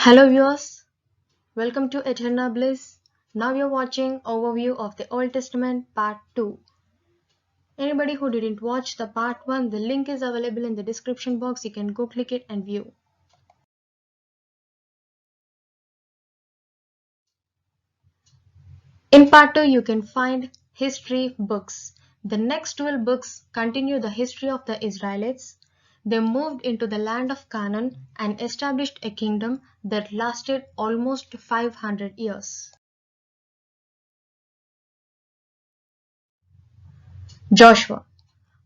Hello viewers, welcome to Eternal Bliss. Now you're watching overview of the Old Testament part 2. Anybody who didn't watch the part 1, the link is available in the description box. You can go click it and view. In part 2 you can find history books. The next 12 books continue the history of the Israelites. They moved into the land of Canaan and established a kingdom that lasted almost 500 years. Joshua.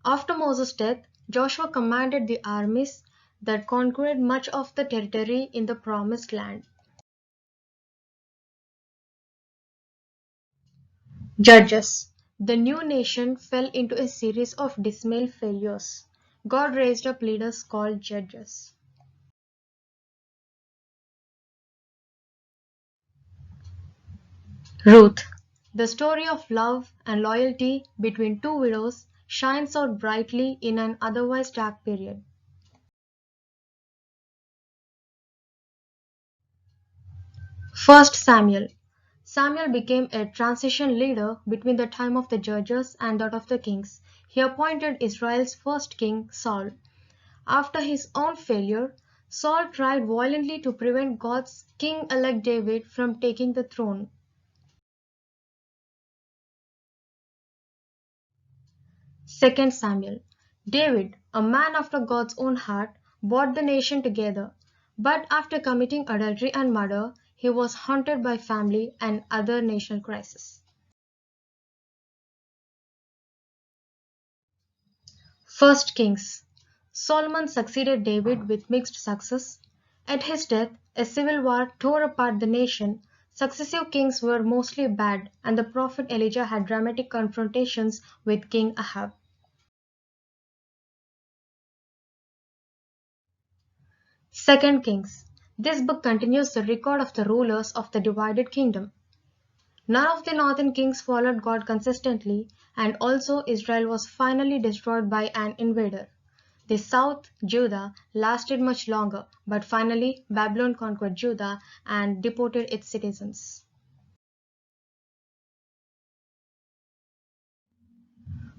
After Moses' death, Joshua commanded the armies that conquered much of the territory in the Promised Land. Judges. The new nation fell into a series of dismal failures. God raised up leaders called judges. Ruth. The story of love and loyalty between two widows shines out brightly in an otherwise dark period. First Samuel. Samuel became a transition leader between the time of the judges and that of the kings. He appointed Israel's first king, Saul. After his own failure, Saul tried violently to prevent God's king-elect David from taking the throne. Second Samuel. David, a man after God's own heart, brought the nation together. But after committing adultery and murder, he was haunted by family and other national crises. First Kings. Solomon succeeded David with mixed success. At his death, a civil war tore apart the nation. Successive kings were mostly bad, and the prophet Elijah had dramatic confrontations with King Ahab. Second Kings. This book continues the record of the rulers of the divided kingdom. None of the northern kings followed God consistently, and also Israel was finally destroyed by an invader. The south, Judah, lasted much longer, but finally Babylon conquered Judah and deported its citizens.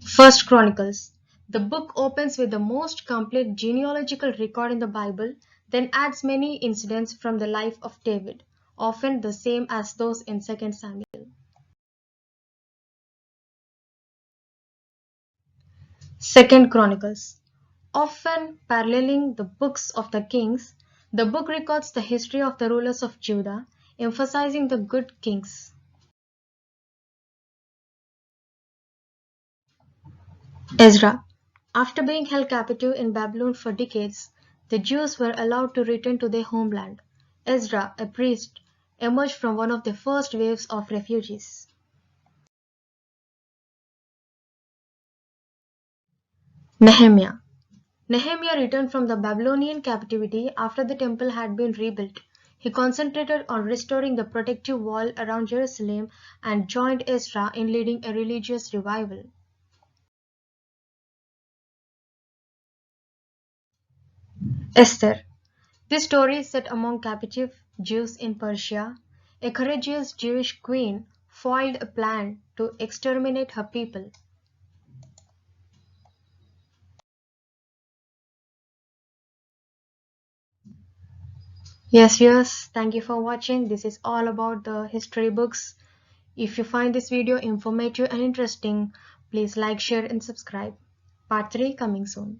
First Chronicles. The book opens with the most complete genealogical record in the Bible, then adds many incidents from the life of David, often the same as those in 2 Samuel. Second Chronicles. Often paralleling the books of the kings, the book records the history of the rulers of Judah, emphasizing the good kings. Ezra. After being held captive in Babylon for decades, the Jews were allowed to return to their homeland. Ezra, a priest, emerged from one of the first waves of refugees. Nehemiah. Nehemiah returned from the Babylonian captivity after the temple had been rebuilt. He concentrated on restoring the protective wall around Jerusalem and joined Ezra in leading a religious revival. Esther. This story is set among captive Jews in Persia. A courageous Jewish queen foiled a plan to exterminate her people. Yes, thank you for watching. This is all about the history books. If you find this video informative and interesting, please like, share and subscribe. Part 3 coming soon.